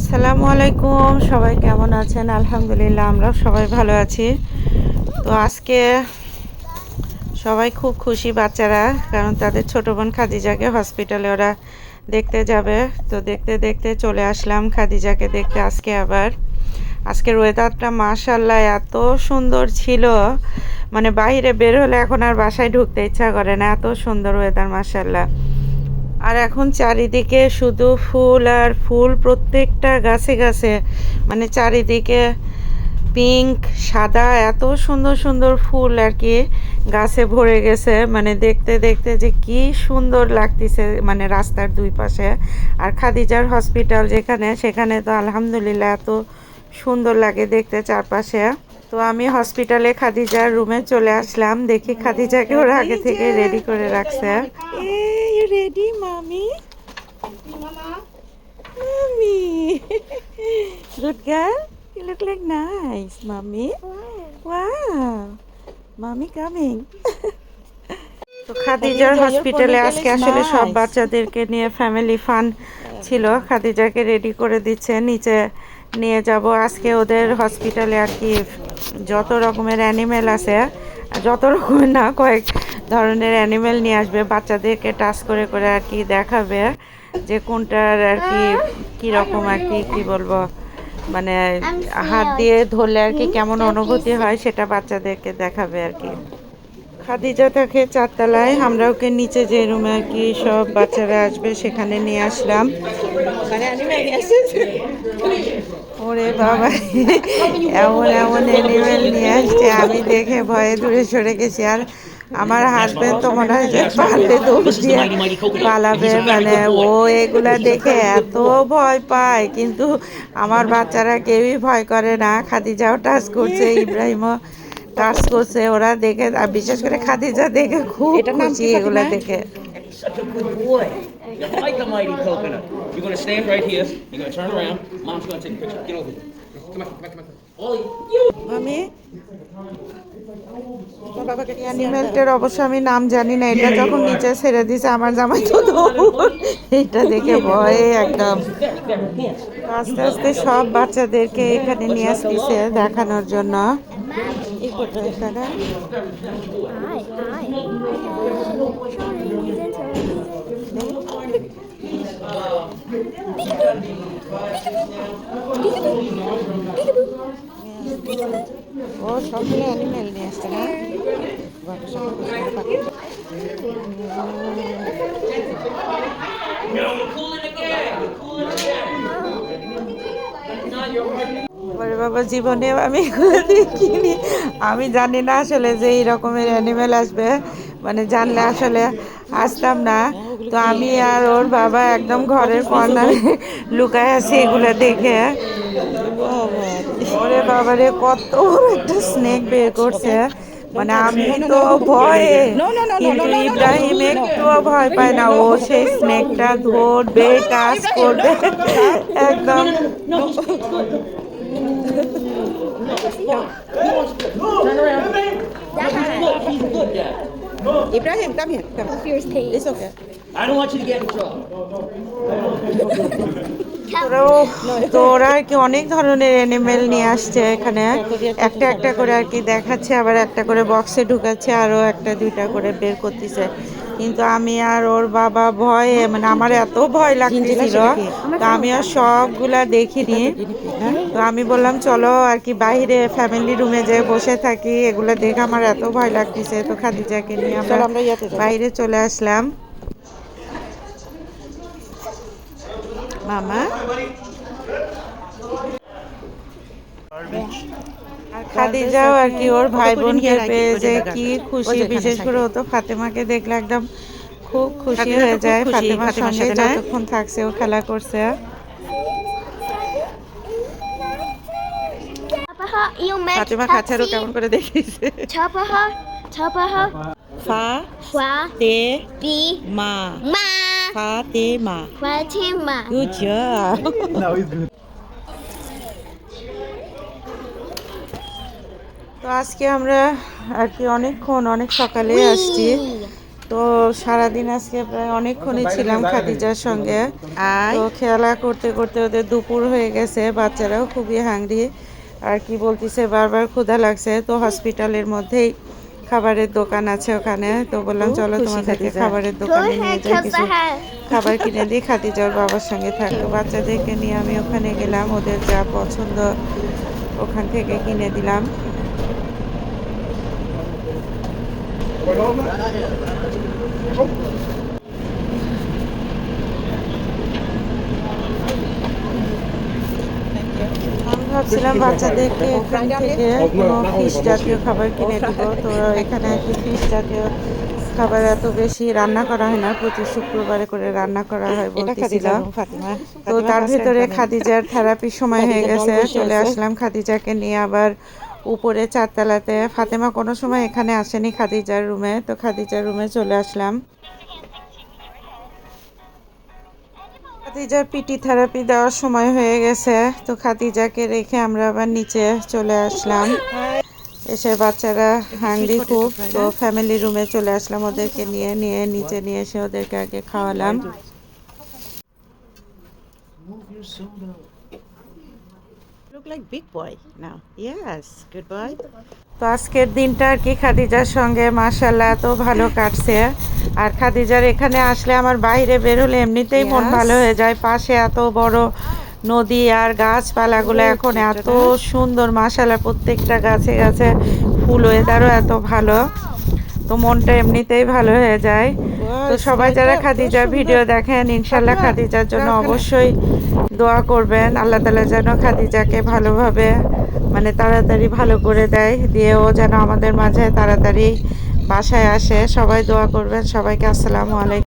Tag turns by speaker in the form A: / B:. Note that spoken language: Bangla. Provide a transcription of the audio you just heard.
A: আসসালামু আলাইকুম, সবাই কেমন আছেন? আলহামদুলিল্লাহ, আমরা সবাই ভালো আছি। তো আজকে সবাই খুব খুশি বাচ্চারা, কারণ তাদের ছোট বোন খাদিজাকে হসপিটালে ওরা দেখতে যাবে। তো দেখতে দেখতে চলে আসলাম খাদিজাকে দেখতে। আজকের ওয়েদারটা মাশাআল্লাহ এত সুন্দর ছিল, মানে বাইরে বের হলে এখন আর বাসায় ঢুকতে ইচ্ছা করে না, এত সুন্দর ওয়েদার মাশাআল্লাহ। আর এখন চারিদিকে শুধু ফুল আর ফুল, প্রত্যেকটা গাছে গাছে, মানে চারিদিকে পিঙ্ক সাদা এত সুন্দর সুন্দর ফুল আর কি গাছে ভরে গেছে। মানে দেখতে দেখতে যে কি সুন্দর লাগতেছে, মানে রাস্তার দুই পাশে। আর খাদিজার হসপিটাল যেখানে, সেখানে তো আলহামদুলিল্লাহ এত সুন্দর লাগে দেখতে চারপাশে। তো আমি হসপিটালে খাদিজার রুমে চলে আসলাম, দেখি খাদিজাকে ওরা আগে থেকে রেডি করে রাখছে। You ready, mommy? Mommy. Good girl. You look like nice, mommy. Wow. Mommy coming. তো খাদিজার হসপিটালে আজকে আসলে সব বাচ্চাদেরকে নিয়ে ফ্যামিলি ফান ছিল। খাদিজাকে রেডি করে দিচ্ছে, নিচে নিয়ে যাব। আজকে ওদের হসপিটালে আর কি যত রকমের অ্যানিমেল আছে, যত রকমের না, কয়েক ধরনের অ্যানিমেল নিয়ে আসবে, বাচ্চাদেরকে টাচ করে করে আর কি দেখাবে যে কোনটার আর কি কীরকম আর কি কী বলবো, মানে হাত দিয়ে ধরলে আর কি কেমন অনুভূতি হয় সেটা বাচ্চাদেরকে দেখাবে আর কি। খাদিজা থাকে চারতলায়, আমরা ওকে নিচে যে রুমে আর কি সব বাচ্চারা আসবে সেখানে নিয়ে আসলাম। ওরে বাবা, এমন এমন অ্যানিমেল নিয়ে আসছে, আমি দেখে ভয়ে দূরে সরে গেছি। আর আমার হাজবেন্ড তো মনে হয় যে পারলে দৌড় দিয়ে পালাবে, মানে ও এগুলা দেখে এত ভয় পায়। কিন্তু আমার বাচ্চারা কেউই ভয় করে না। খাদিজাও টাচ করছে, ইব্রাহিমও টাচ করছে, ওরা দেখে, আর বিশেষ করে খাদিজা দেখে খুব খুশি এগুলা দেখে।
B: Such a good boy. You're like a mighty coconut. You're gonna stand right here. You're gonna turn around. Mom's gonna take a picture. Get over here. Come on, come on, come on. Ollie, you.
A: আমি অ্যানিমেলটার অবশ্য আমি নাম জানি না। এটা যখন নিচে ছেড়ে দিছে আমার জামাই তো এটা দেখে ভয়ে একদম। আস্তে আস্তে সব বাচ্চাদেরকে এখানে নিয়ে আসতেছে দেখানোর জন্য। এখানে ও সবগুলো অ্যানিমেল নিয়ে আসছে না। ওরে বাবা, জীবনে আমি এগুলো দেখিনি। আমি জানি না আসলে যে এই রকমের অ্যানিমেল আসবে, মানে জানলে আসলে আসতাম না। তো আমি আর ওর বাবা একদম ঘরের কর্নারে লুকায় আছি এগুলো দেখে। ওরে বাবারে, কত একটা স্নেক বের করছে, মানে আমি তো ভয়ে, কিন্তু ইব্রাহিম একটুও ভয় পায় না। ও সেই স্নেকটা ধরবে, টাচ করবে একদম।
B: turn around. He's good, Dad.
A: Ibrahim, come here. Come. It's okay.
B: I don't want you to get in trouble.
A: তো ওরা আর কি অনেক ধরনের অ্যানিমেল নিয়ে আসছে এখানে, একটা একটা করে আর কি দেখাচ্ছে, আবার একটা করে বক্সে ঢুকাচ্ছে, আরও একটা দুইটা করে বের করতেছে। কিন্তু আমি আর ওর বাবা ভয়ে, মানে আমার এত ভয় লাগতেছিল, তো আমি আর সবগুলা দেখিনি। তো আমি বললাম চলো আর কি বাইরে ফ্যামিলি রুমে যেয়ে বসে থাকি, এগুলো দেখে আমার এত ভয় লাগতেছে। তো খাদিজাকে নিয়ে আমরা বাইরে চলে আসলাম। মামা আর খাদিজাও আর কি ওর ভাই বোনকে পেয়ে যে কি খুশি, বিশেষ করে ও তো ফাতেমাকে দেখলে একদম খুব খুশি হয়ে যায়। ফাতেমার সঙ্গে যতক্ষণ থাকছে ও খেলা করছে। ফাতেমা খাচ্ছারও কেমন করে দেখিয়েছে। ফা তে মা, ফাতেমা। Good job. তো আজকে আমরা আর কি অনেক সকালে আসছি। তো সারাদিন আজকে প্রায় অনেকক্ষণই ছিলাম খাদিজার সঙ্গে। তো খেলা করতে করতে ওদের দুপুর হয়ে গেছে, বাচ্চারাও খুবই হাংরি আর কি বলতেছে বারবার ক্ষুধা লাগছে। তো হসপিটালের মধ্যেই খাবারের দোকান আছে ওখানে, তো বললাম চলো তোমাদেরকে খাবারের দোকানে নিয়ে যাই, কিছু খাবার কিনে দিই। খাদিজা ওর বাবার সঙ্গে থাকতো, বাচ্চাদেরকে নিয়ে আমি ওখানে গেলাম, ওদের যা পছন্দ ওখান থেকে কিনে দিলাম। আমি ভাবছিলাম বাচ্চাদেরকে এখান থেকে কোনো ফিশ জাতীয় খাবার কিনে দিব। তো এখানে আর কি ফিশ জাতীয় খাবার এত বেশি রান্না করা হয় না, প্রতি শুক্রবারে করে রান্না করা হয় বলতেছিল। তো তার ভেতরে খাদিজার থেরাপির সময় হয়ে গেছে, চলে আসলাম খাদিজাকে নিয়ে আবার উপরে 4 তলাতে। ফাতেমা কোনো সময় এখানে আসেনি খাদিজার রুমে, তো খাদিজার রুমে চলে আসলাম। খাদিজার পিটি থেরাপি দেওয়ার সময় হয়ে গেছে, তো খাদিজাকে রেখে আমরা আবার নিচে চলে আসলাম। এসে বাচ্চারা হাংরি খুব, তো ফ্যামিলি রুমে চলে আসলাম ওদেরকে নিয়ে নিচে নিয়ে এসে ওদেরকে আগে খাওয়ালাম।
C: Move your soda. Look like big boy now. Yes, good boy.
A: তো আজকের দিনটা আর কি খাদিজার সঙ্গে মাশাআল্লাহ এত ভালো কাটছে। আর খাদিজার এখানে আসলে আমার বাইরে বেরোলে এমনিতেই মন ভালো হয়ে যায়। পাশে এত বড় নদী আর গাছপালাগুলো এখন এত সুন্দর মাশাআল্লাহ, প্রত্যেকটা গাছে গাছে ফুল, ওয়েদারও এত ভালো, তো মনটা এমনিতেই ভালো হয়ে যায়। তো সবাই যারা খাদিজার ভিডিও দেখেন ইনশাল্লাহ খাদিজার জন্য অবশ্যই দোয়া করবেন, আল্লাহ তাআলা যেন খাদিজাকে ভালোভাবে মানে তাড়াতাড়ি ভালো করে দেয়, দিয়ে ও যেন আমাদের মাঝে তাড়াতাড়ি বাসায় আসে। সবাই দোয়া করবেন। সবাইকে আসসালামু আলাইকুম।